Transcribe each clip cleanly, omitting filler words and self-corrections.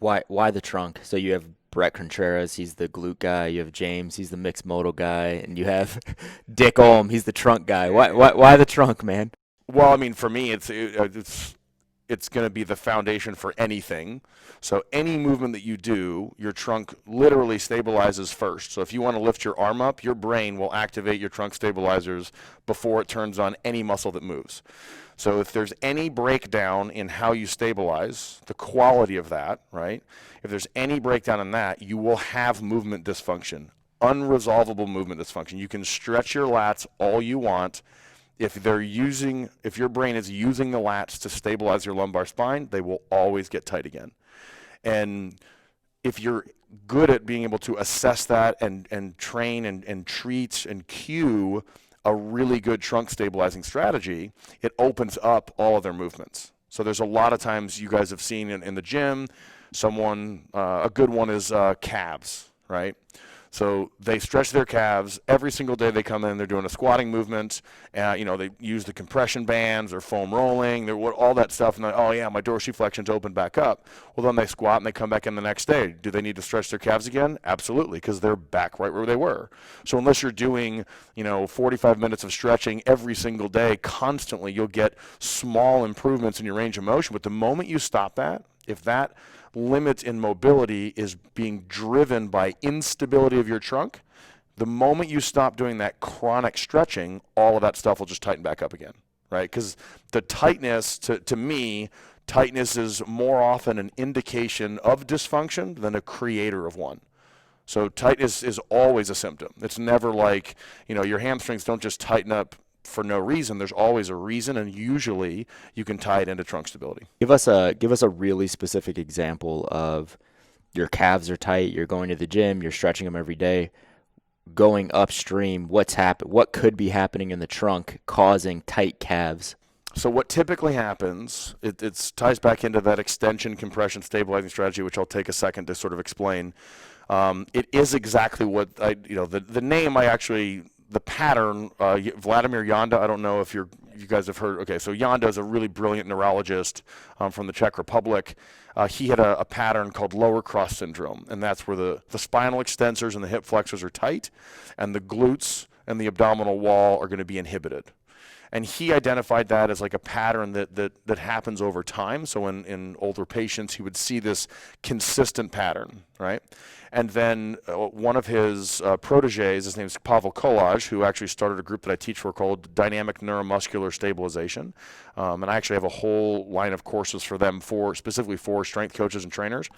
Why the trunk? So you have Brett Contreras, he's the glute guy. You have James, he's the mixed modal guy, and you have Dick Olm, he's the trunk guy. Why the trunk, man? Well, I mean, for me, it's going to be the foundation for anything. So any movement that you do, your trunk literally stabilizes first. So if you want to lift your arm up, your brain will activate your trunk stabilizers before it turns on any muscle that moves. So if there's any breakdown in how you stabilize, the quality of that, right? If there's any breakdown in that, you will have movement dysfunction, unresolvable movement dysfunction. You can stretch your lats all you want. If your brain is using the lats to stabilize your lumbar spine, they will always get tight again. And if you're good at being able to assess that and train and treat and cue a really good trunk stabilizing strategy, it opens up all of their movements. So there's a lot of times you guys have seen in the gym, a good one is calves, right? So they stretch their calves every single day. They come in, they're doing a squatting movement. They use the compression bands or foam rolling, all that stuff. And oh yeah, my dorsiflexion's open back up. Well, then they squat and they come back in the next day. Do they need to stretch their calves again? Absolutely, because they're back right where they were. So unless you're doing 45 minutes of stretching every single day constantly, you'll get small improvements in your range of motion. But the moment you stop that, if that limit in mobility is being driven by instability of your trunk, the moment you stop doing that chronic stretching, all of that stuff will just tighten back up again, right? Because the tightness, to me, tightness is more often an indication of dysfunction than a creator of one. So tightness is always a symptom. It's never like, your hamstrings don't just tighten up for no reason. There's always a reason, and usually you can tie it into trunk stability. Give us a really specific example of your calves are tight, you're going to the gym, you're stretching them every day. Going upstream, what could be happening in the trunk causing tight calves? So what typically happens, it ties back into that extension, compression, stabilizing strategy, which I'll take a second to sort of explain. It is exactly what the name the pattern, Vladimir Janda, I don't know if you guys have heard. Okay, so Janda is a really brilliant neurologist from the Czech Republic. He had a pattern called lower cross syndrome, and that's where the spinal extensors and the hip flexors are tight, and the glutes and the abdominal wall are going to be inhibited. And he identified that as like a pattern that happens over time. So in older patients, he would see this consistent pattern, right? And then one of his proteges, his name is Pavel Kolaj, who actually started a group that I teach for called Dynamic Neuromuscular Stabilization. And I actually have a whole line of courses for them specifically for strength coaches and trainers.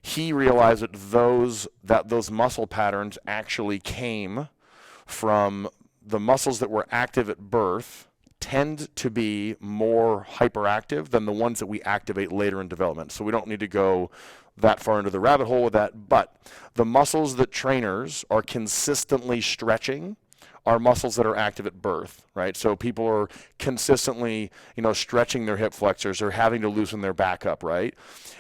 He realized that those muscle patterns actually came from the muscles that were active at birth tend to be more hyperactive than the ones that we activate later in development. So we don't need to go that far into the rabbit hole with that, but the muscles that trainers are consistently stretching are muscles that are active at birth, right? So people are consistently, stretching their hip flexors or having to loosen their back up, right?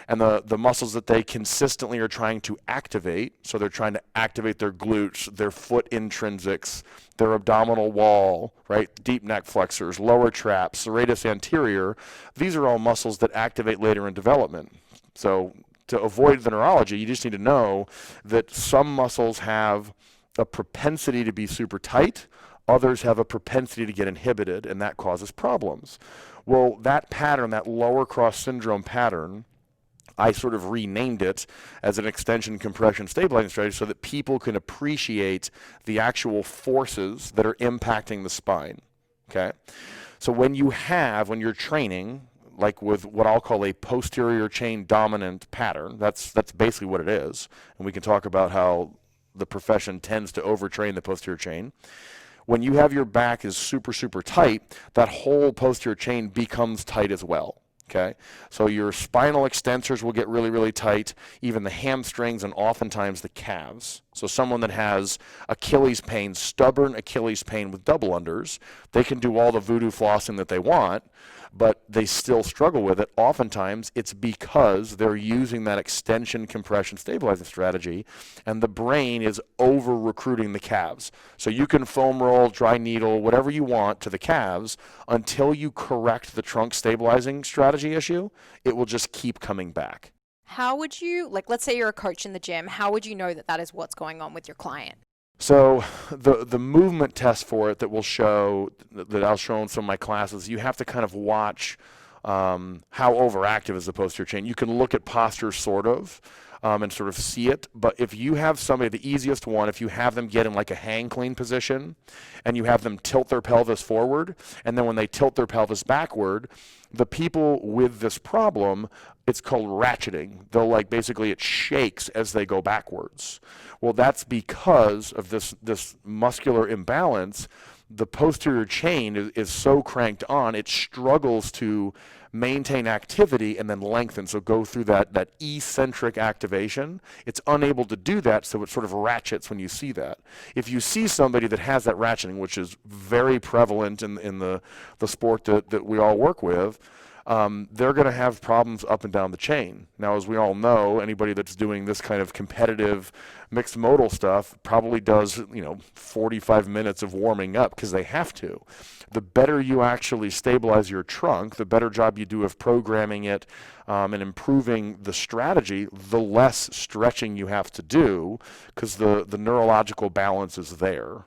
And the muscles that they consistently are trying to activate, so they're trying to activate their glutes, their foot intrinsics, their abdominal wall, right? Deep neck flexors, lower traps, serratus anterior. These are all muscles that activate later in development. So to avoid the neurology, you just need to know that some muscles have a propensity to be super tight, others have a propensity to get inhibited, and that causes problems. Well, that pattern, that lower cross syndrome pattern, I sort of renamed it as an extension, compression, stabilizing strategy so that people can appreciate the actual forces that are impacting the spine, okay? So when you're training, like with what I'll call a posterior chain dominant pattern, that's basically what it is, and we can talk about how the profession tends to overtrain the posterior chain. When you have your back is super, super tight, that whole posterior chain becomes tight as well. Okay, so your spinal extensors will get really, really tight, even the hamstrings and oftentimes the calves. So someone that has Achilles pain, stubborn Achilles pain with double unders, they can do all the voodoo flossing that they want, but they still struggle with it. Oftentimes it's because they're using that extension, compression, stabilizing strategy, and the brain is over recruiting the calves. So you can foam roll, dry needle, whatever you want to the calves until you correct the trunk stabilizing strategy issue, it will just keep coming back. How would you, like, let's say you're a coach in the gym, how would you know that that is what's going on with your client? So the movement test for it that will show that I'll show in some of my classes, you have to kind of watch how overactive is the posterior chain. You can look at posture sort of and sort of see it, but if you have somebody, the easiest one, if you have them get in like a hang clean position and you have them tilt their pelvis forward, and then when they tilt their pelvis backward, the people with this problem, it's called ratcheting. They'll like basically it shakes as they go backwards. Well, that's because of this muscular imbalance. The posterior chain is so cranked on, it struggles to maintain activity and then lengthen, so go through that eccentric activation. It's unable to do that, so it sort of ratchets when you see that. If you see somebody that has that ratcheting, which is very prevalent in the sport that we all work with, they're going to have problems up and down the chain. Now, as we all know, anybody that's doing this kind of competitive mixed modal stuff probably does, 45 minutes of warming up because they have to. The better you actually stabilize your trunk, the better job you do of programming it and improving the strategy, the less stretching you have to do because the neurological balance is there.